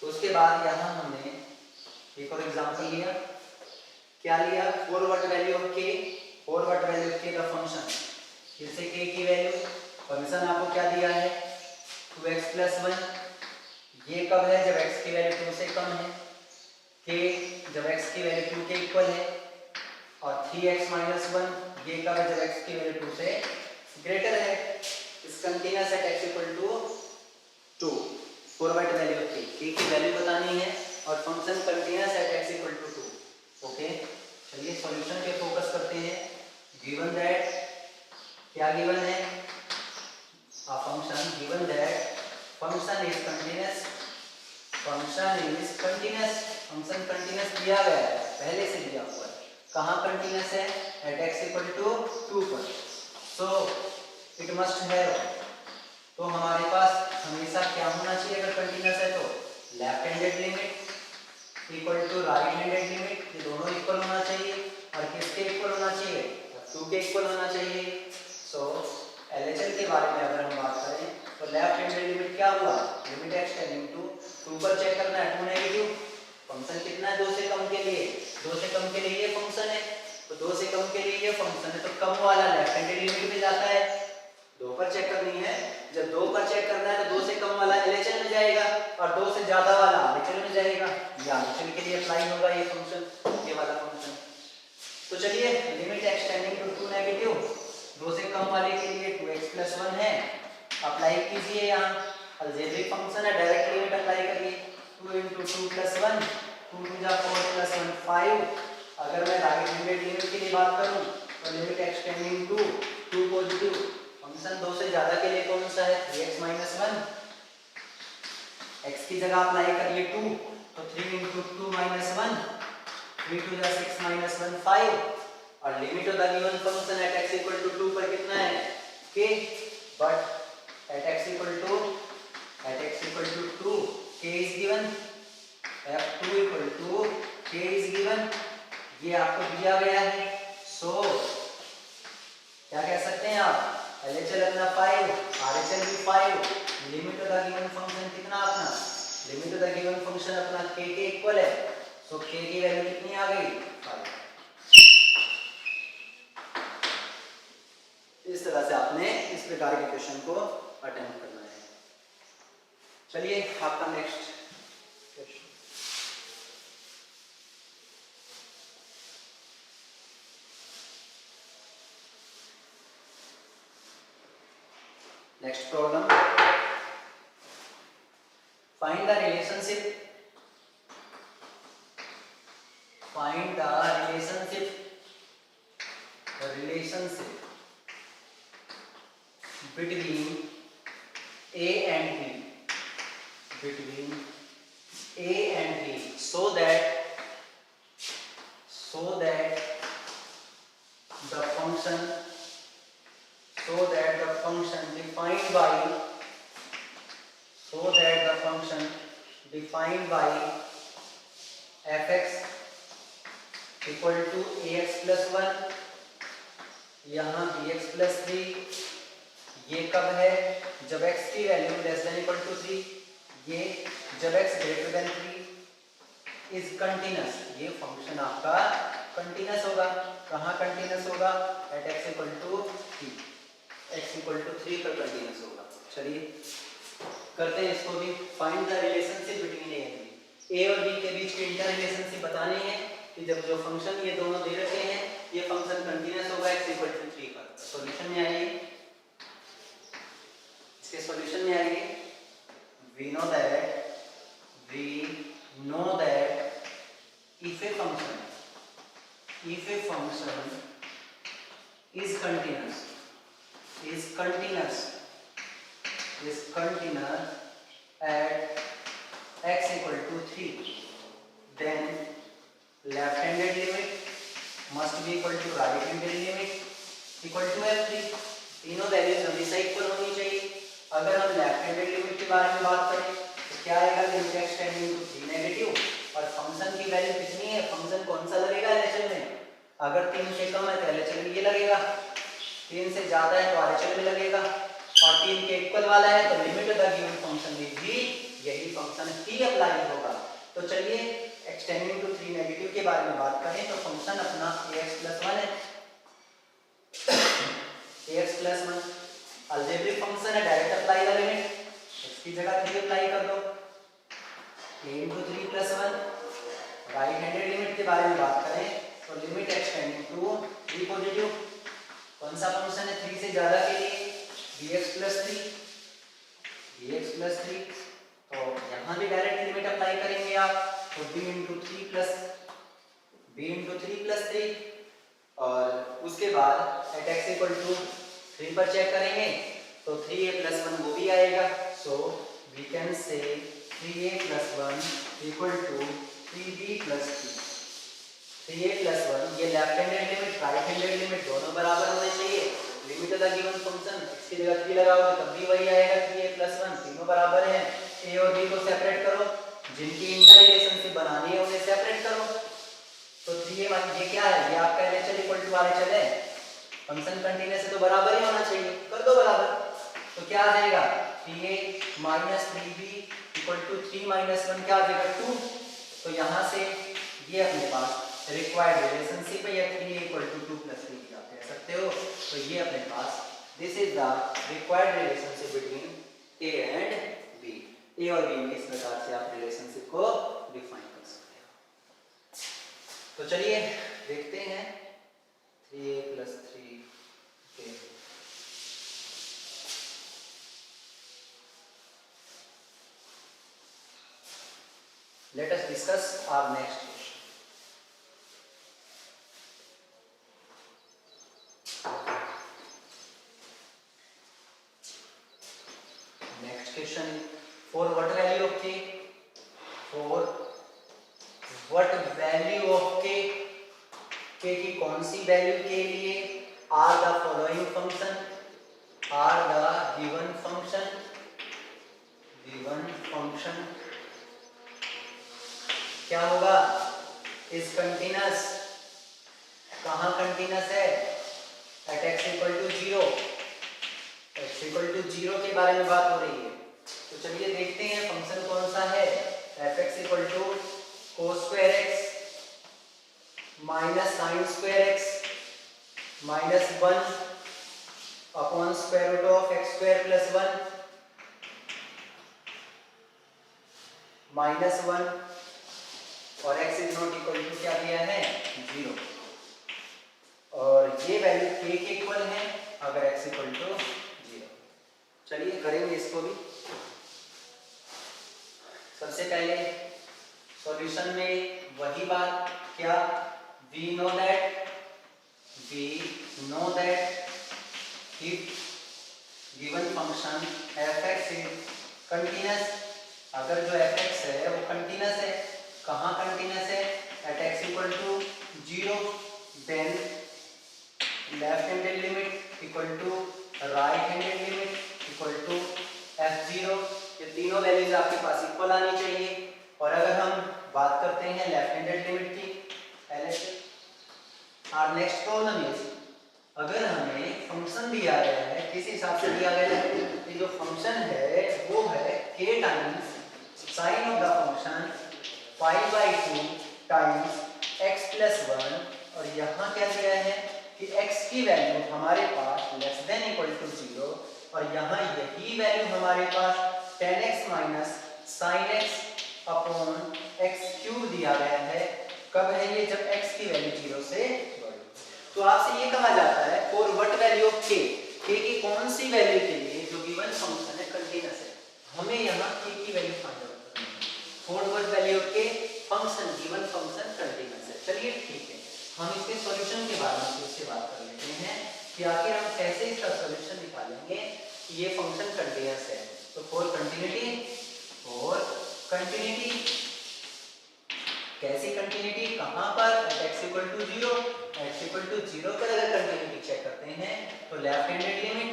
तो उसके बाद यहाँ हमने एक और एग्जांपल लिया, क्या लिया, फॉरवर्ड वैल्यू ऑफ के, फॉरवर्ड वैल्यू ऑफ के द फंक्शन, फिर से के की वैल्यू, फंक्शन आपको क्या दिया है 2x + 1, ये कब है जब x की वैल्यू 2 से कम है, के जब x की वैल्यू 2 के इक्वल है, और 3x - 1 ये कब है जब x की वैल्यू 2 से ग्रेटर है। इस continuous at x = 2, forward value of K की वैल्यू बतानी है और function continuous at x = 2। Okay, चलिए सॉल्यूशन पे फोकस करते हैं। गिवन दैट, क्या गिवन है, a function given that function is continuous, function is continuous, function continuous दिया गया है, पहले से दिया हुआ है, कहाँ continuous है, at x = 2 पर, so it must have, तो हमारे पास हमेशा क्या होना चाहिए अगर कंटिन्यूस है तो left handed limit equal to right handed limit, ये दोनों इक्वल होना चाहिए, और किसके इक्वल होना चाहिए, 2 के इक्वल होना चाहिए। सो एलएचएल के बारे में अगर हम बात करें तो लेफ्ट हैंडेड लिमिट क्या हुआ, लिमिट x टेंडिंग टू 2 पर चेक करना है, 2 नेगेटिव, फंक्शन कितना है 2 से कम के लिए, 2 से कम के लिए ये फंक्शन है, तो 2 से कम के लिए ये फंक्शन है, तो कम वाला लेफ्ट हैंडेड लिमिट में जाता है, 2 पर चेक करनी है, जब 2 पर चेक करना है तो 2 से कम वाला एलएचएल में जाएगा और 2 से ज्यादा वाला आरएचएल में जाएगा, या आरएचएल के लिए अप्लाई होगा ये फंक्शन, ये वाला फंक्शन। तो चलिए limit x tending to 2 negative, 2 से कम वाले के लिए 2x + 1 है, अप्लाई कीजिए, यहाँ अलजेब्रिक फंक्शन है, डायरेक्ट लिमिट अप्लाई करिए, 2 × 2 + 1, 2 × 4 + 1 5। अगर मैं राइट हैंडेड लिमिट के लिए बात करूं तो limit x tending to 2 positive, function 2 से ज्यादा के लिए कौन सा है 3x - 1, x की जगह अप्लाई करिए 2, तो 3 × 2 - 1, 3 × 2 = 6 - 1 5, और limit of the given function eight x = 2 पर कितना है k, but at x = 2 k is given, f2 = k is given, ये आपको दिया गया है। सो क्या कह सकते हैं आप, LHL अपना 5, RHL भी 5, limit of the given function कितना अपना, limit of the given function अपना k के इक्वल है, सो k की वैल्यू कितनी आ गई 5। इस तरह से आपने इस प्रकार के क्वेश्चन को अटेम्प्ट करना है। चलिए आपका next question, next problem, find the relationship, find the relationship between a and b, between a and b, so that the function defined by fx equal to ax + 1, यहाँ bx + 3, ये कब है जब x की वैल्यू <= 3, ये जब x > 3 is continuous, ये function आपका कंटिन्यूअस होगा, कहाँ कंटिन्यूअस होगा एट x = 3, x = 3 पर कंटिन्यूअस होगा। चलिए करते हैं इसको भी, find the relationship between a and b, a और b के बीच की इंटर रिलेशनशिप बतानी है कि जब जो फंक्शन ये दोनों दे रखे हैं ये फंक्शन कंटिन्यूअस होगा x = 3 पर। सॉल्यूशन में आइए, इसके सॉल्यूशन में आइए, we know that if a function is continuous at x = 3, then left handed limit must be equal to right handed limit equal to f3, तीनों वैल्यूज हमेशा इक्वल होनी चाहिए। अगर हम लेफ्ट हैंडेड लिमिट के बारे में बात करें तो क्या आएगा, limit x tending to 3 negative, और फंक्शन की वैल्यू कितनी है, फंक्शन कौन सा लगेगा एलएचएल में, अगर 3 से कम है तो एलएचएल में ये लगेगा, 3 से ज्यादा है तो आरएचएल में लगेगा, और 3 के इक्वल वाला है तो limit of the given function is भी यही फंक्शन ही अप्लाई होगा। तो चलिए एक्सटेंडिंग टू 3 नेगेटिव के बारे में बात करें तो फंक्शन अपना ax+1 है। ax+1 अलजेब्रिक फंक्शन है, डायरेक्ट अप्लाई का लिमिट x की जगह 3 अप्लाई कर दो। a × 3+1 राइट हैंडेड लिमिट के बारे में बात करें तो लिमिट एक्सटेंडिंग टू 3 पॉजिटिव, कौन सा फंक्शन है 3 से ज्यादा के लिए bx+3, तो यहाँ भी डायरेक्ट लिमिट अप्लाई करेंगे आप तो b × 3 और उसके बाद एट x = 3 पर चेक करेंगे तो 3a+1 वो भी आएगा। So we can say 3a+1 = 3b+3। 3a+1 ये left handed limit right handed limit दोनों बराबर होने चाहिए। Limit of the given function x की जगह 3 लगाओगे तब भी वही आएगा 3a+1, तीनों बराबर हैं। a और b को सेपरेट करो, जिनकी इंटर रिलेशनशिप बनानी है उन्हें सेपरेट करो। तो 3a ये क्या है, ये आपका LHL = RHL है, फंक्शन कंटीन्यूअस है तो बराबर ही होना चाहिए, कर दो बराबर। तो क्या आ जाएगा 3a - 3b = 3 - 1 क्या आ जाएगा 2। तो यहाँ से ये अपने पास रिक्वायर्ड रिलेशनशिप है या 3a = 2 + 3 आप कह सकते हो। तो ये अपने पास this is the required relationship between a and b। a और b में इस प्रकार से आप रिलेशनशिप को डिफाइन कर सकते हो। तो चलिए देखते हैं 3a + 3 के let us discuss our next question. Next question is for what value of k? For what value of k? k की कौन सी वैल्यू के लिए are the following function, are the given function क्या होगा is continuous। कहाँ continuous है at x = 0, x = 0 के बारे में बात हो रही है। तो चलिए देखते हैं फंक्शन कौन सा है। fx = cos²x - sin²x -1 upon √x² + 1 -1 और x ≠ क्या दिया है 0 और ये वैल्यू k के इक्वल है अगर x = 0। चलिए करेंगे इसको भी। सबसे पहले सॉल्यूशन में वही बात क्या we know that if given function fx is continuous, अगर जो fx है वो कंटीन्यूअस है, कहाँ कंटीन्यूअस है at x = 0 then left handed limit = right handed limit = f0। ये तीनों वैल्यूज आपके पास इक्वल आनी चाहिए। और अगर हम बात करते हैं लेफ्ट हैंडेड लिमिट की और नेक्स्ट प्रॉब्लम इज अगर हमें फंक्शन दिया गया है किस हिसाब से दिया गया है कि जो फंक्शन है वो है k times sine of the function π/2 times x + 1 और यहाँ क्या दिया है कि x की वैल्यू हमारे पास <= 0 और यहाँ यही वैल्यू हमारे पास 10x - sin x / x³ दिया गया है। कब है ये जब x की वैल्यू 0 से बड़ी। तो आपसे ये कहा जाता है for what value of k, k की कौन सी वैल्यू के लिए जो गिवन फंक्शन है कंटीन्यूअस है, हमें यहाँ k की वैल्यू फाइंड आउट करनी है। For what value of k function given function continuous है। चलिए ठीक है, हम इसके सॉल्यूशन के बारे में फिर से बात कर लेते हैं कि आखिर हम कैसे इसका सॉल्यूशन निकालेंगे कि ये फंक्शन कंटीन्यूअस है। तो फॉर कंटिन्यूटी कैसी कंटिन्यूटी कहां पर x = 0, x = 0 पर अगर कंटिन्यूटी चेक करते हैं तो left handed limit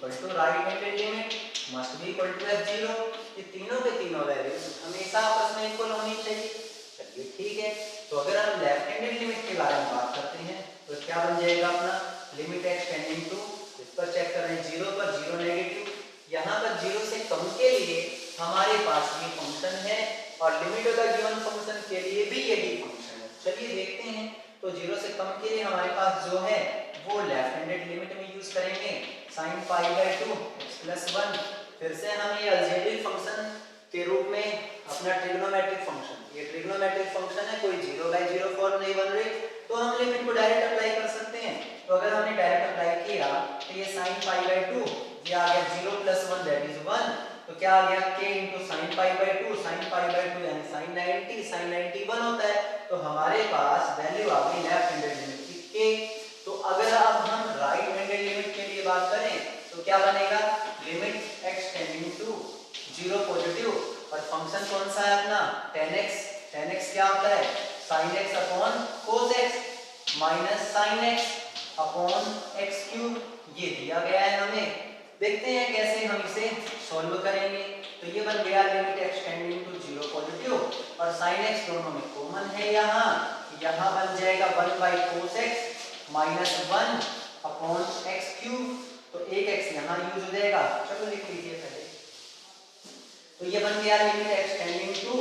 = right handed limit must B = f0। ये तीनों के तीनों वैल्यूज हमेशा आपस में इक्वल होनी चाहिए। चलिए ठीक है, तो अगर हम लेफ्ट हैंडेड लिमिट के बारे में बात करते हैं तो क्या बन जाएगा अपना लिमिट एक्सटेंडिंग टू, इस पर चेक कर रहे हैं 0 पर 0 नेगेटिव, यहाँ पर 0 से कम के लिए हमारे पास ये फंक्शन है और limit of the given function के लिए भी यही फंक्शन है। चलिए देखते हैं। तो 0 से कम के लिए हमारे पास जो है वो लेफ्ट हैंडेड लिमिट में यूज करेंगे sin pi by 2 x plus 1। फिर से हम ये अलजेब्रिक फंक्शन के रूप में अपना ट्रिग्नोमेट्रिक फंक्शन, ये ट्रिग्नोमेट्रिक फंक्शन है, कोई 0/0 फॉर्म नहीं बन रही, तो हम लिमिट को डायरेक्ट अप्लाई कर सकते हैं। तो अगर हमने डायरेक्ट अप्लाई किया तो ये sin पाई बाय 2 ये आ गया 0 प्लस 1 दैट इज 1। तो क्या आ गया k into sin pi by 2, sin pi by 2 यानी sin 90, sin 90 1 होता है। तो हमारे पास वैल्यू आ गई लेफ्ट हैंडेड लिमिट की k। तो अगर अब हम राइट हैंडेड लिमिट के लिए बात करें तो क्या बनेगा, limit x tending to 0 positive और फंक्शन कौन सा है अपना tan x। tan x क्या होता है sin x upon cos x minus sin x upon x cube, ये दिया गया है हमें। देखते हैं कैसे हम इसे सॉल्व करेंगे। तो ये बन गया limit x tending to 0 positive और sin x दोनों में कॉमन है, यहाँ बन जाएगा 1/cos x minus 1 upon x cube. तो एक x यहाँ यूज हो जाएगा, चलो लिख लीजिए पहले। तो ये बन गया limit x tending to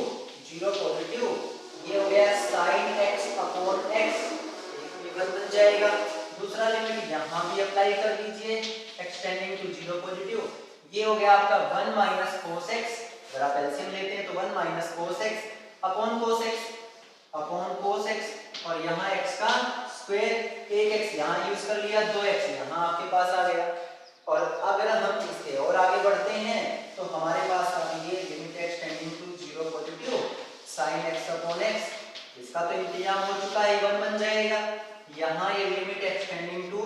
0 positive, ये हो गया sin x अपॉन x, ये बन जाएगा। दूसरा लिमिट यहाँ भी अप्लाई कर दीजिए x टेंडिंग टू 0 पॉजिटिव, ये हो गया आपका 1 माइनस cos x। अगर आप एलसीएम लेते हैं तो 1 minus cos x upon cos x और यहाँ x का स्क्वायर, एक x यहाँ यूज कर लिया, 2x यहाँ आपके पास आ गया। और अगर हम इससे और आगे बढ़ते हैं तो हमारे पास अभी ये limit x tending to 0 positive sin x upon x, इसका तो इंतजाम हो चुका है, 1 बन जाएगा। यहाँ ये limit x tending to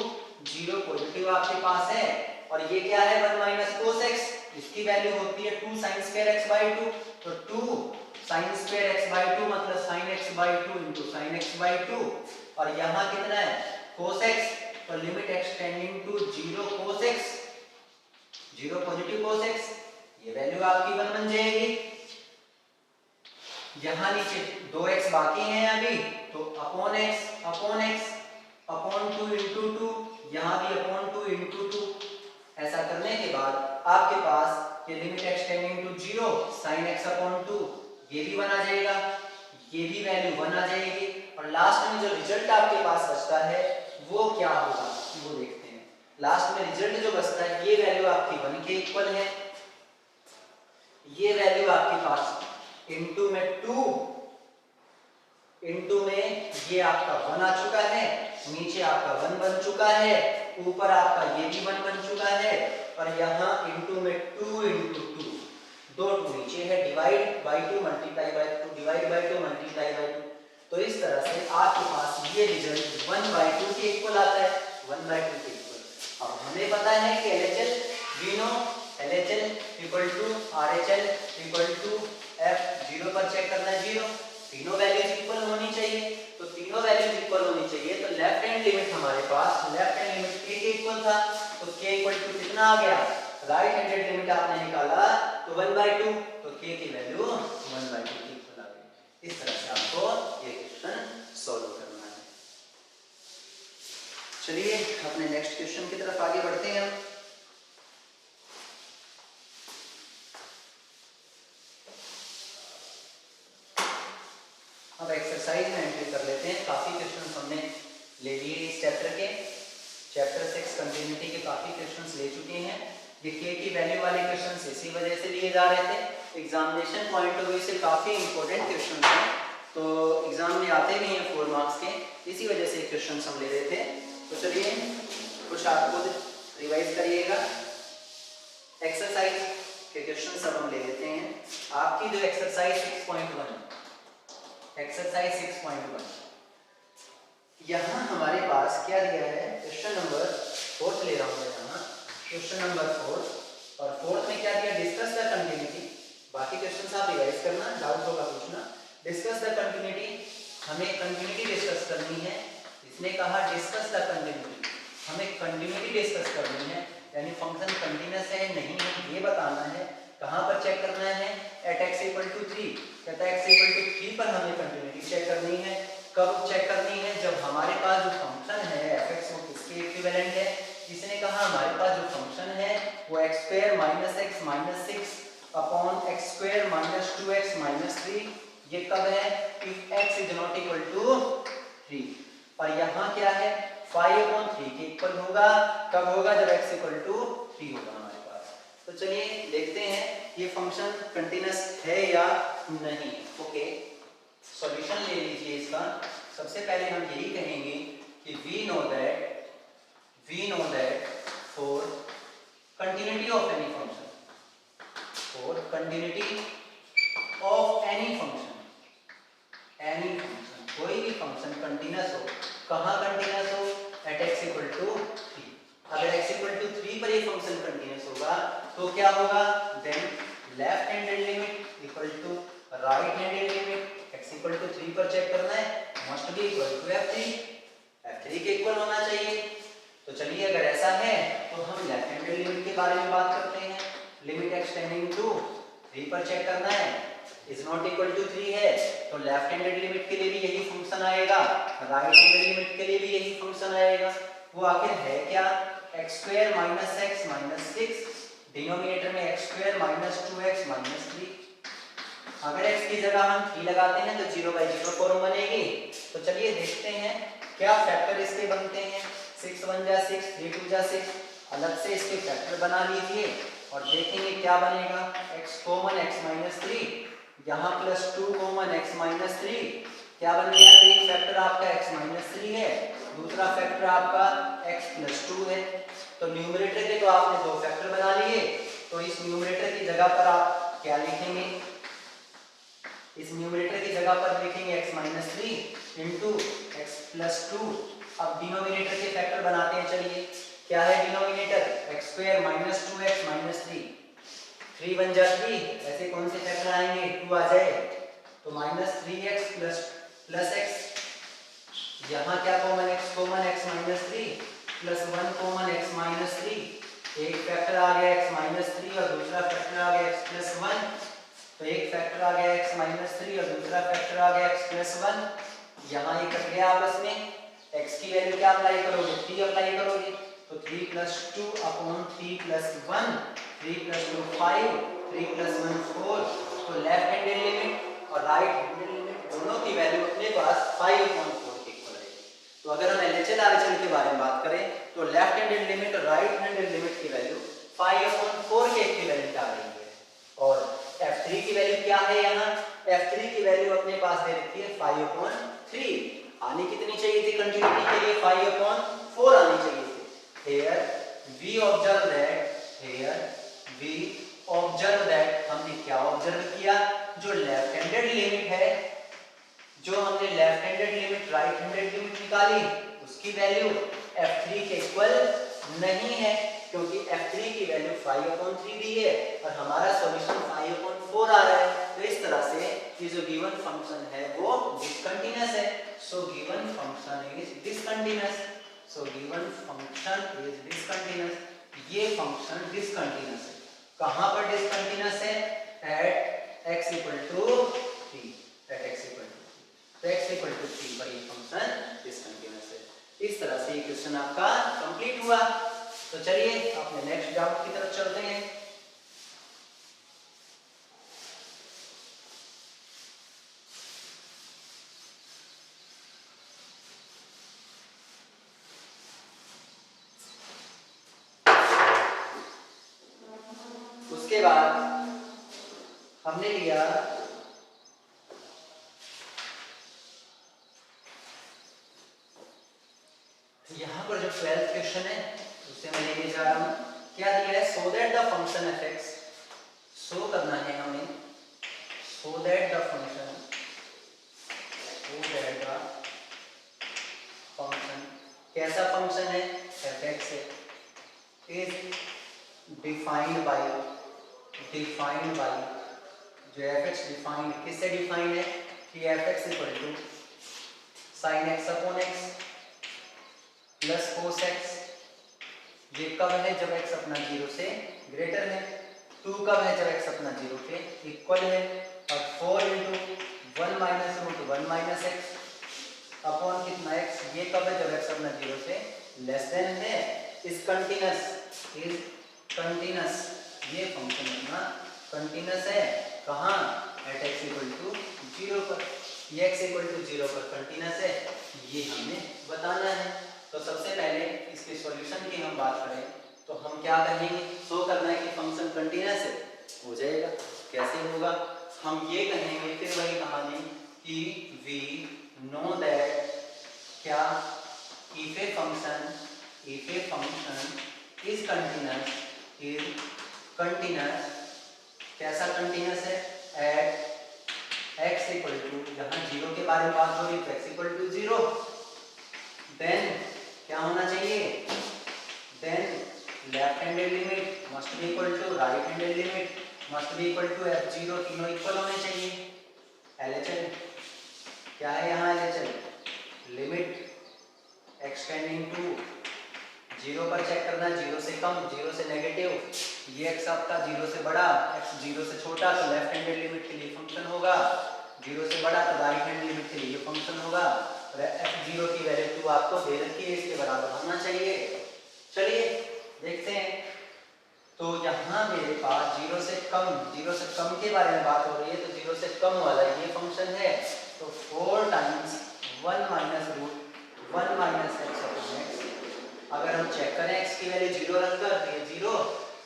0 positive आपके पास है और ये क्या है 1 माइनस cos x, इसकी वैल्यू होती है 2 sin स्क्वायर x बाय 2। तो 2 sin स्क्वायर x बाय 2 मतलब sin x by 2 into sin x by 2 और यहाँ कितना है cos x। तो limit x tending to 0 cos x, 0 positive cos x, ये वैल्यू आपकी 1 बन जाएगी। यहाँ नीचे 2x बाकी हैं अभी, तो अपॉन x अपॉन 2 into 2, यहाँ भी अपॉन 2 into 2। ऐसा करने के बाद आपके पास ये limit x tending to 0 sin x upon 2, ये भी 1 आ जाएगा, ये भी वैल्यू 1 आ जाएगी और लास्ट में जो रिजल्ट आपके पास बचता है वो क्या होगा वो देखते हैं। लास्ट में रिजल्ट जो बचता है ये वैल्यू आपकी 1 के इक्वल है, ये वैल्यू आपके पास इनटू में 2 इनटू में ये आपका 1 आ चुका है, नीचे आपका 1 बन चुका है, ऊपर आपका ये भी 1 बन चुका है और यहाँ इनटू में 2 into 2, 2 नीचे है, divide by 2 multiply by 2, divide by 2 multiply by 2। तो इस तरह से आपके पास ये रिजल्ट 1/2 के इक्वल आता है, 1/2 के इक्वल। अब हमें पता है कि LHL we know LHL equal to RHL equal to F, 0 पर चेक करना है 0, तीनों वैल्यूज इक्वल होनी चाहिए। तो तीनों वैल्यूज इक्वल होनी चाहिए, तो लेफ्ट हैंड लिमिट हमारे पास लेफ्ट हैंड लिमिट k के इक्वल था, तो k इक्वल टू कितना आ गया, राइट हैंडेड लिमिट आपने निकाला तो 1/2, तो k की वैल्यू 1/2 के इक्वल आ गई। इस तरह से आपको ये क्वेश्चन सॉल्व करना है। चलिए अपने नेक्स्ट क्वेश्चन की तरफ आगे बढ़ते हैं। अब एक्सरसाइज में एंट्री कर लेते हैं। काफी क्वेश्चंस हमने ले लिए इस चैप्टर के, चैप्टर 6 कंटिन्यूटी के काफी क्वेश्चंस ले चुके हैं। ये के की वैल्यू वाले क्वेश्चंस इसी वजह से लिए जा रहे थे, एग्जामिनेशन पॉइंट ऑफ व्यू से काफी इंपॉर्टेंट क्वेश्चंस हैं, तो एग्जाम में आते भी हैं 4 मार्क्स के, इसी वजह से क्वेश्चंस हम ले रहे थे। तो चलिए कुछ आप खुद रिवाइज करिएगा। एक्सरसाइज के क्वेश्चंस अब हम ले लेते हैं। आपकी जो एक्सरसाइज 6.1, एक्सरसाइज 6.1, यहाँ हमारे पास क्या दिया है, क्वेश्चन नंबर 4 ले रहा हूँ मैं यहाँ, क्वेश्चन नंबर 4 और 4 में क्या दिया, डिस्कस द कंटिन्यूटी। बाकी क्वेश्चंस आप रिवाइज करना, डाउट होगा पूछना। डिस्कस द कंटिन्यूटी, हमें कंटिन्यूटी डिस्कस करनी है। इसने कहा डिस्कस द कंटिन्यूटी, हमें कंटिन्यूटी डिस्कस करनी है, यानी फंक्शन कंटिन्यूअस है नहीं है ये बताना है। कहाँ पर चेक करना है, एट x इक्वल टू 3, कहता है x इक्वल टू 3 पर हमें कंटिन्यूटी चेक करनी है। कब चेक करनी है, जब हमारे पास जो फंक्शन है fx वो किसके इक्विवेलेंट है। इसने कहा हमारे पास जो फंक्शन है वो x² - x - 6 upon X square minus 2x minus 3। ये कब है? If x is not equal to 3। और यहाँ क्या है? 5/3 के इक्वल होगा। कब होगा? जब x इक्वल टू 3 होगा हमारे पास। तो चलिए देखते हैं ये फंक्शन कंटिन्यूअस है या नहीं। ओके, सॉल्यूशन ले लीजिए इसका। सबसे पहले हम यही कहेंगे कि we know that for continuity of any function, for continuity of any function कोई भी फंक्शन कंटिन्यूअस हो। कहाँ कंटिन्यूअस हो? At x equal to 3। अगर x इक्वल टू 3 पर ये फंक्शन कंटिन्यूअस होगा तो क्या होगा? Then left handed limit equal to right handed limit. x equal to 3 पर चेक करना है, must be equal to f3 के इक्वल होना चाहिए। तो चलिए अगर ऐसा है तो हम लेफ्ट हैंडेड लिमिट के बारे में बात करते हैं। लिमिट एक्सटेंडिंग टू 3 पर चेक करना है, इज नॉट इक्वल टू 3 है तो लेफ्ट हैंडेड लिमिट के लिए भी यही फंक्शन आएगा, राइट हैंडेड लिमिट के लिए भी यही फंक्शन आएगा। वो आखिर है क्या? x square minus x minus 6, denominator में x square minus 2x minus 3। अगर x की जगह हम 3 लगाते हैं तो 0/0 फॉर्म बनेगी। तो चलिए देखते हैं क्या फैक्टर इसके बनते हैं। 6 1 जा 6, 3 2 जा 6। अलग से इसके फैक्टर बना लीजिए और देखेंगे क्या बनेगा। x कॉमन x माइनस 3, यहाँ प्लस 2 कॉमन x माइनस 3। क्या बन गया? एक फैक्टर आपका x माइनस 3 है, दूसरा फैक्टर आपका x प्लस 2 है। तो न्यूमरेटर के तो आपने दो फैक्टर बना लिए, तो इस न्यूमरेटर की जगह पर आप क्या लिखेंगे? इस न्यूमरेटर की जगह पर लिखेंगे x minus 3 into x plus 2। अब डिनोमिनेटर के फैक्टर बनाते हैं। चलिए क्या है denominator? x square minus 2x minus 3, 3 1 जा 3। ऐसे कौन से फैक्टर आएंगे? 2 आ जाए तो माइनस 3x प्लस x। यहाँ क्या common? x common x minus 3 plus 1 common x minus 3। एक फैक्टर आ गया x माइनस 3 और दूसरा फैक्टर आ गया x प्लस 1। तो एक फैक्टर आ गया x माइनस 3 और दूसरा फैक्टर आ गया x प्लस 1। यहाँ ये कट गया आपस में। x की वैल्यू क्या अप्लाई करोगे? 3 अप्लाई करोगे तो 3 plus 2 upon 3 plus 1, 3 plus 2 5, 3 plus 1 4। तो लेफ्ट हैंडेड लिमिट और राइट हैंडेड लिमिट दोनों की वैल्यू अपने पास 5/4 के इक्वल है। तो अगर हम LHL RHL के बारे में बात करें तो लेफ्ट हैंडेड लिमिट और राइट हैंडेड लिमिट की वैल्यू 5/4 के इक्विवेलेंट आ रही है। और f3 की वैल्यू क्या है? यहाँ f3 की वैल्यू अपने पास दे रखी है 5/3। आनी कितनी चाहिए थी कंटिन्यूटी के लिए? 5/4 आनी चाहिए थी। Here we observe that हमने क्या ऑब्जर्व किया? जो लेफ्ट हैंडेड लिमिट है, जो हमने left handed limit right handed limit निकाली, उसकी वैल्यू f3 के इक्वल नहीं है, क्योंकि f3 की वैल्यू 5/3 दी है और हमारा सॉल्यूशन 5/4 आ रहा है। तो इस तरह से ये जो गिवन फंक्शन है वो डिसकंटीन्यूअस है। So given function is discontinuous. ये फंक्शन डिसकंटीन्यूअस है। कहां पर डिसकंटीन्यूअस है? At x equal to 3। तो x इक्वल टू 3 पर ये फंक्शन डिसकंटीन्यूअस है। इस तरह से ये क्वेश्चन आपका कंप्लीट हुआ। तो चलिए अपने नेक्स्ट डाउट की तरफ चलते हैं। उसके बाद हमने लिया यहाँ पर जो 12th क्वेश्चन है उससे मैं लेने जा रहा हूँ। क्या दिया है? So that the function f(x) show करना है हमें। सो दैट द फंक्शन कैसा फंक्शन है? f(x) इज डिफाइंड बाय जो f(x) डिफाइंड किससे डिफाइंड है? कि f(x) equal to sin x upon x plus cos x। ये कब है? जब x अपना 0 से ग्रेटर है। 2 कब है? जब x अपना 0 के इक्वल है। और 4 into 1 minus root 1 minus x upon कितना x? ये कब है? जब x अपना 0 से लेस देन है। इज कंटिन्यूअस ये फंक्शन अपना कंटिन्यूस है कहाँ, एट x इक्वल टू 0 पर। ये x इक्वल टू 0 पर कंटिन्यूस है, ये हमें बताना है। तो सबसे पहले इसके सॉल्यूशन की हम बात करें तो हम क्या कहेंगे, शो करना है कि फंक्शन कंटिन्यूस है, हो जाएगा। कैसे होगा, हम ये कहेंगे फिर वही कहानी कि वी नो दैट क्या, if a function is continuous, कैसा कंटिन्यूस है, एट x इक्वल टू, यहाँ 0 के बारे में बात हो रही है, x इक्वल टू 0, देन क्या होना चाहिए, then left handed limit must be equal to right handed limit must be equal to f0, तीनों इक्वल होने चाहिए। LHL क्या है यहाँ, LHL लिमिट एक्सटेंडिंग टू 0 पर चेक करना, 0 से कम, 0 से नेगेटिव, ये x आपका 0 से बड़ा, x 0 से छोटा तो लेफ्ट हैंडेड लिमिट के लिए फंक्शन होगा, 0 से बड़ा तो राइट हैंड लिमिट के लिए फंक्शन होगा। f0 की वैल्यू 2 आपको दे रखी है, इसके बराबर होना चाहिए। चलिए देखते हैं, तो यहाँ मेरे पास 0 से कम के बारे में बात हो रही है, तो 0 से कम वाला ये फंक्शन है, तो 4 times 1 minus root 1 minus x upon x. अगर हम चेक करें x की वैल्यू 0 रखकर, तो ये 0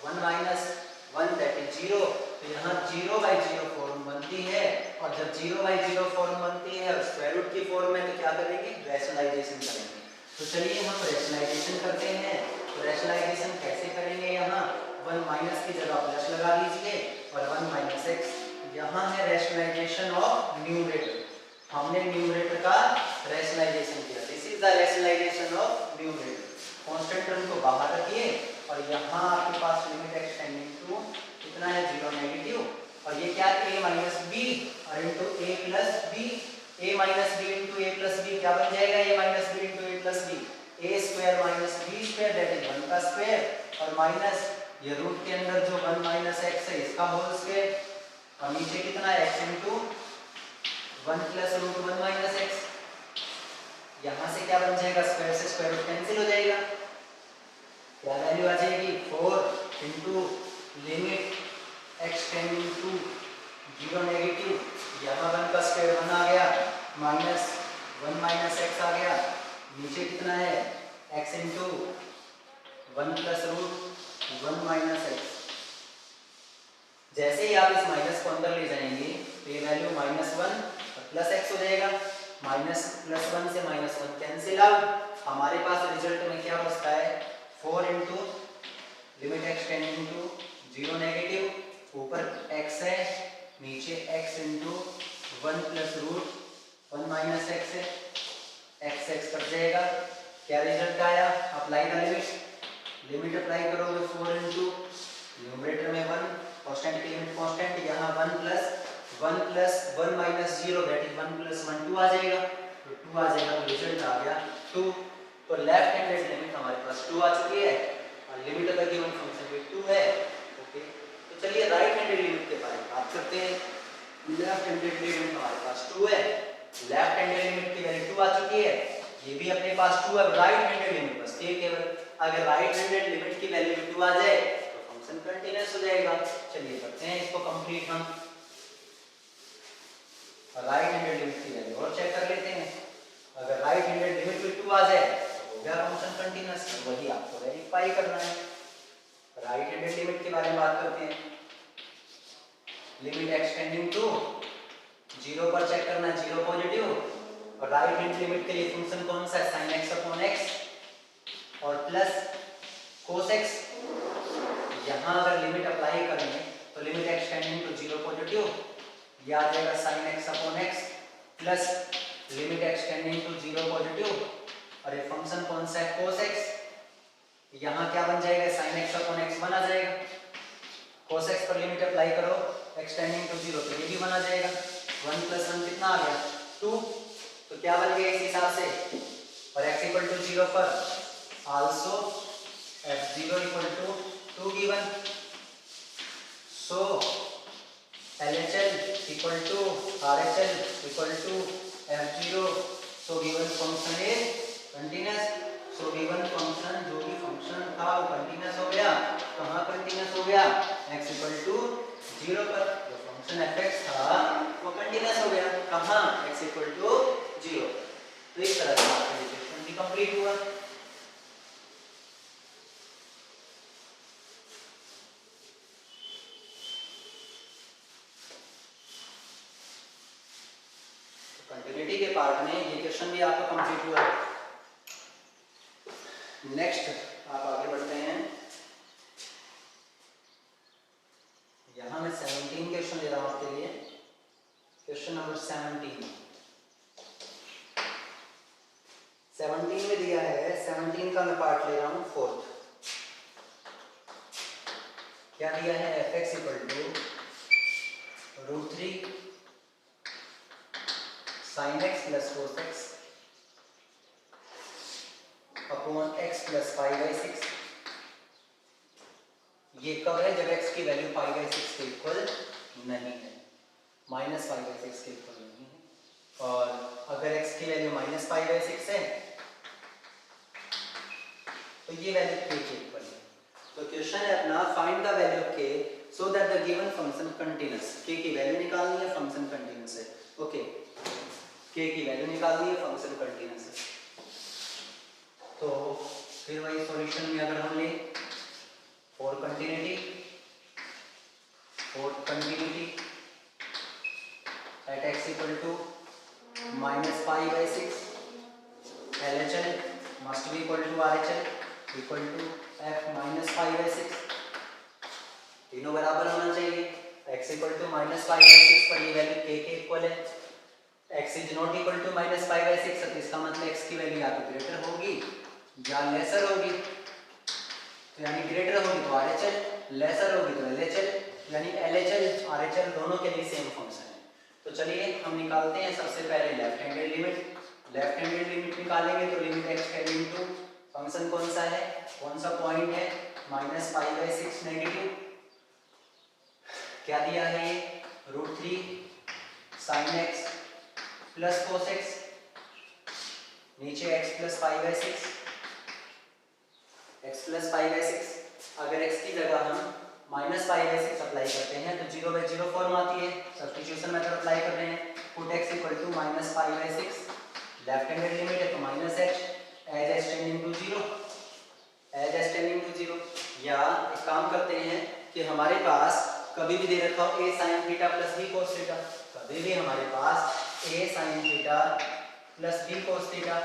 1 माइनस 1 दैट इज 0, तो यहाँ 0/0 फॉर्म बनती है, और जब 0/0 फॉर्म बनती है और स्क्वायर रूट की फॉर्म में, तो क्या करेंगे, रैशनलाइजेशन करेंगे। तो चलिए हम रैशनलाइजेशन करते हैं। तो रैशनलाइजेशन कैसे करेंगे, यहाँ 1 माइनस की जगह प्लस लगा लीजिए और 1 माइनस एक्स, यहाँ है रैशनलाइजेशन ऑफ न्यूमरेटर, हमने न्यूमरेटर का रैशनलाइजेशन किया, this is the rationalisation of numerator. Constant term को बाहर रखिए और यहाँ आपके पास लिमिट एक्सटेंडिंग टू कितना है, 0 नेगेटिव, और ये क्या है, a माइनस बी और into a plus b, a minus b into a plus b क्या बन जाएगा, a minus b into a plus b, a square minus b square that is 1 का स्क्वायर, और माइनस ये रूट के अंदर जो 1 माइनस एक्स है इसका होल स्क्वायर, और नीचे कितना है, x into 1 plus root 1 minus x, यहाँ से क्या बन जाएगा, स्क्वायर से स्क्वायर रूट कैंसिल हो जाएगा, क्या वैल्यू आ जाएगी, 4 into limit extending to 0 negative, यहाँ 1 का स्क्वायर 1 आ गया, माइनस 1 माइनस एक्स आ गया, नीचे कितना है, x into 1 plus root 1 minus x. जैसे ही आप इस माइनस को अंदर ले जाएंगे तो ये वैल्यू -1 और प्लस एक्स हो जाएगा, माइनस प्लस 1 से -1 कैंसिल आउट, हमारे पास रिजल्ट में क्या बचता है, 4 into limit extending to 0 negative, ऊपर x है, नीचे x into 1 plus root 1 minus x है, x कट जाएगा, क्या रिजल्ट आया, अप्लाई द लिमिट अप्लाई करोगे 4 इंटू न्यूमरेटर में 1, कांस्टेंट की लिमिट कांस्टेंट, यहाँ 1 plus 1 minus 0 that is 1 plus 1 2 आ जाएगा, तो 2 आ जाएगा, तो रिजल्ट आ गया 2। तो लेफ्ट हैंडेड लिमिट हमारे पास 2 आ चुकी है और लिमिट अगर गिवन फंक्शन में 2 है। ओके, तो चलिए राइट हैंडेड लिमिट के बारे में बात करते हैं। लेफ्ट हैंडेड लिमिट हमारे पास 2 है, लेफ्ट हैंडेड लिमिट की वैल्यू 2 आ चुकी है, ये भी अपने पास 2 है, राइट हैंडेड लिमिट बस ये केवल अगर राइट हैंडेड लिमिट की वैल्यू 2 आ जाए तो फंक्शन कंटीन्यूअस हो जाएगा। चलिए करते हैं इसको कंप्लीट, हम राइट हैंडेड लिमिट की वैल्यू और चेक कर लेते हैं। अगर राइट हैंडेड लिमिट में 2 आ जाए तो हो गया फंक्शन कंटीन्यूअस, वही आपको वेरीफाई करना है। राइट हैंडेड लिमिट के बारे में बात करते हैं। लिमिट एक्सटेंडिंग टू 0 पर चेक करना, 0 पॉजिटिव, और राइट हैंड लिमिट के लिए फंक्शन कौन सा है, sin x अपॉन x और प्लस cos x। यहाँ अगर लिमिट अप्लाई करेंगे तो लिमिट एक्सटेंडिंग टू 0 पॉजिटिव, ये आ जाएगा sin x upon x plus limit extending to 0 positive, और ये फंक्शन कौन सा है, cos x। यहाँ क्या बन जाएगा, sin x अपॉन x 1 आ जाएगा, cos x पर लिमिट अप्लाई करो एक्सटेंडिंग टू 0 तो ये भी 1 आ जाएगा, 1 प्लस 1 कितना आ गया 2, तो क्या बन गया इस हिसाब से, और x इक्वल टू 0 पर also f0 equal to 2 given, so LHL equal to RHL equal to f0, so given function is continuous. So given function जो भी फंक्शन था वो कंटीन्यूअस हो गया, कहाँ कंटीन्यूअस हो गया, x इक्वल टू 0 पर जो फंक्शन एफ था वो कंटिन्यूस हो गया। कहाँ? x equal to 0। तो इस तरह से आपका इक्वेशन भी कंप्लीट हुआ। कंटिन्यूटी के पार्ट में ये क्वेश्चन भी आपका कंप्लीट हुआ। नेक्स्ट आप आगे बढ़ते हैं। यहाँ मैं 17 क्वेश्चन ले रहा हूँ आपके लिए। क्वेश्चन नंबर 17 में दिया है, 17 का मैं पार्ट ले रहा हूँ 4th। क्या दिया है? fx equal to √3 sin x plus cos x upon x plus 5/6। ये कब है? जब x की वैल्यू 5/6 के इक्वल नहीं है, -5/6 के इक्वल नहीं है। और अगर x की वैल्यू -5/6 है तो ये वैल्यू k के इक्वल है। तो क्वेश्चन है अपना find the value of k so that the given function continuous. k की वैल्यू निकालनी है, फंक्शन कंटीन्यूअस है। ओके, k की वैल्यू निकालनी है, फंक्शन कंटीन्यूअस है। तो फिर वही सॉल्यूशन में अगर हम ले for continuity at x equal to -5/6 LHL must be equal to RHL equal to f -5/6। तीनों बराबर होना चाहिए। x इक्वल टू -5/6 पर ये वैल्यू k के इक्वल है। x is not equal to -5/6 तो इसका मतलब x की वैल्यू या तो ग्रेटर होगी या लेसर होगी। तो यानी ग्रेटर होगी तो RHL, लेसर होगी तो LHL, यानी LHL RHL दोनों के लिए सेम फंक्शन है। तो चलिए हम निकालते हैं सबसे पहले left handed limit. Left handed limit निकालेंगे तो limit x tending to function कौन सा है, कौन सा पॉइंट है? -5/6 नेगेटिव। क्या दिया है ये? √3 sin x plus cos x, नीचे x प्लस 5/6, x प्लस 5/6। अगर x की जगह हम -5/6 अप्लाई करते हैं तो 0/0 फॉर्म आती है। सब्स्टिट्यूशन मेथड अप्लाई कर रहे हैं। Put x equal to -5/6, left handed limit है तो -h as h tending to 0, as h tending to 0। या एक काम करते हैं कि हमारे पास कभी भी दे रखा हो a sin theta plus b cos theta, कभी भी हमारे पास a sin theta plus b cos theta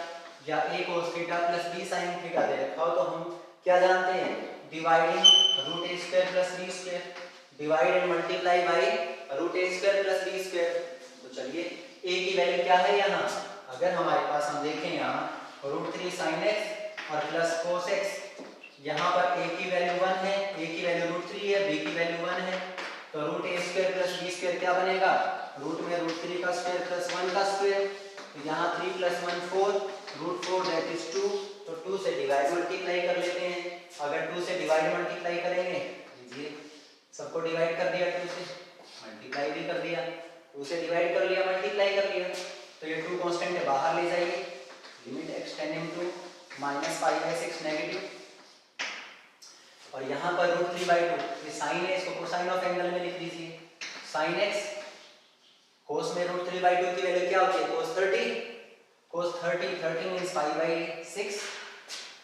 या a cos theta plus b sin theta दे रखा हो तो हम क्या जानते हैं? Dividing √a² plus b², divide and multiply by √a² plus b²। तो चलिए a की वैल्यू क्या है यहाँ? अगर हमारे पास हम देखें यहाँ √3 sin x और प्लस cos x, यहाँ पर a की वैल्यू 1 है, a की वैल्यू √3 है, b की वैल्यू 1 है। तो √a² प्लस b² क्या बनेगा? रूट में √3 का स्क्वायर प्लस 1 का स्क्वायर। तो यहाँ 3 + 1 4, √4 दैट इज 2। तो 2 से डिवाइड मल्टीप्लाई कर लेते हैं। अगर 2 से डिवाइड मल्टीप्लाई करेंगे, लीजिए सबको डिवाइड कर दिया, 2 से मल्टीप्लाई भी कर दिया, 2 से डिवाइड कर लिया, मल्टीप्लाई कर लिया। तो ये 2 कांस्टेंट है, बाहर ले जाइए। Limit x tending to -5/6 negative. और यहाँ पर √3/2 ये साइन है, इसको कोसाइन ऑफ एंगल में लिख दीजिए। साइन x कोस में √3/2 की वैल्यू क्या होती है? cos 30, cos 30 means 5/6।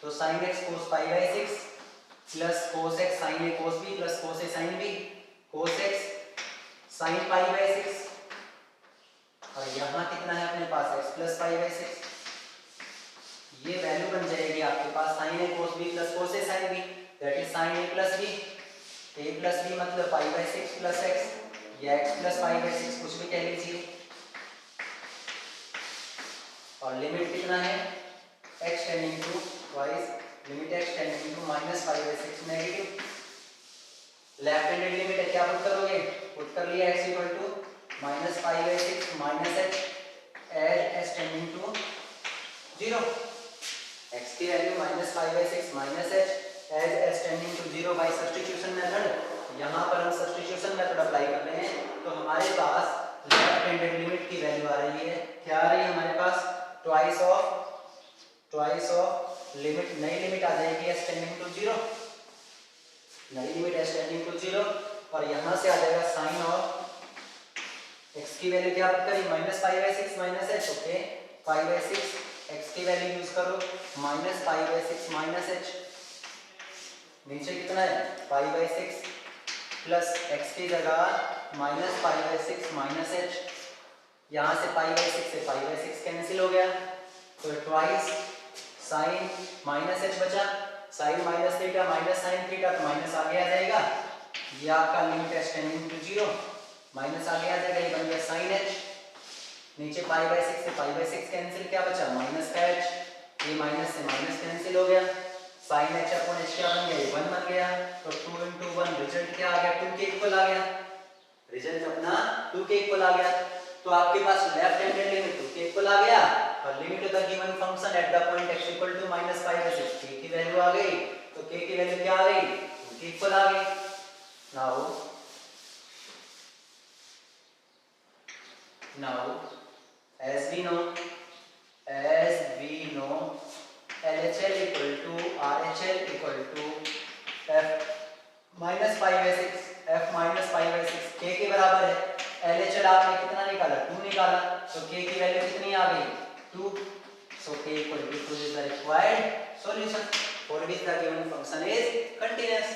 तो sin x cos 5/6 plus cos x sin a cos b plus cos a sin b, cos x sin 5/6। और यहाँ कितना है अपने पास? x plus 5/6। ये वैल्यू बन जाएगी आपके पास sin a cos b plus cos a sin b, that is sin a plus b। a plus b मतलब 5/6 प्लस x या x प्लस 5/6 कुछ भी कह लीजिए। और लिमिट कितना है? x tending to twice, limit x tending to -5/6 negative. Left handed limit है, क्या पुट करोगे? पुट कर लिया x equal to -5/6 minus h as h tending to 0। x की value -5/6 minus h as h tending to 0 by substitution method. यहाँ पर हम substitution method apply कर रहे हैं तो हमारे पास लेफ्ट हैंडेड लिमिट की वैल्यू आ रही है, क्या आ रही है हमारे पास? ट्वाइस ऑफ लिमिट, नई लिमिट आ जाएगी h टेंडिंग टू 0, नई लिमिट h टेंडिंग टू 0 और यहाँ से आ जाएगा साइन ऑफ x की वैल्यू क्या करी -π/6 माइनस h। ओके, π/6 x की वैल्यू यूज करो -π/6 h। नीचे कितना है π/6 प्लस x की जगह -π/6 h। यहाँ से π/6 से π/6 कैंसिल हो गया, तो ट्वाइस साइन -h बचा, sine minus theta minus sine theta, तो माइनस आगे आ जाएगा। ये आपका लिमिट है टेंडिंग टू 0, माइनस आगे आ जाएगा, ये बन गया साइन h। नीचे π/6 से π/6 कैंसिल, क्या बचा माइनस का h, ये माइनस से माइनस कैंसिल हो गया, साइन h अपॉन h क्या बन गया, ये 1 बन गया। तो 2 into 1 रिजल्ट क्या आ गया, 2 के इक्वल आ गया, रिजल्ट अपना 2 के इक्वल आ गया। तो आपके पास लेफ्ट हैंडेड लिमिट 2 के इक्वल आ गया और limit of the given function at the point x equal to -π/6 k की वैल्यू आ गई। तो k की वैल्यू क्या आ गई, 2 के इक्वल आ गई। Now as we know LHL equal to RHL equal to f -π/6 k के बराबर है। LHL आपने कितना निकाला 2 निकाला, तो k की वैल्यू कितनी आ गई 2। so k equal to 2 is the required solution for which the given function is continuous।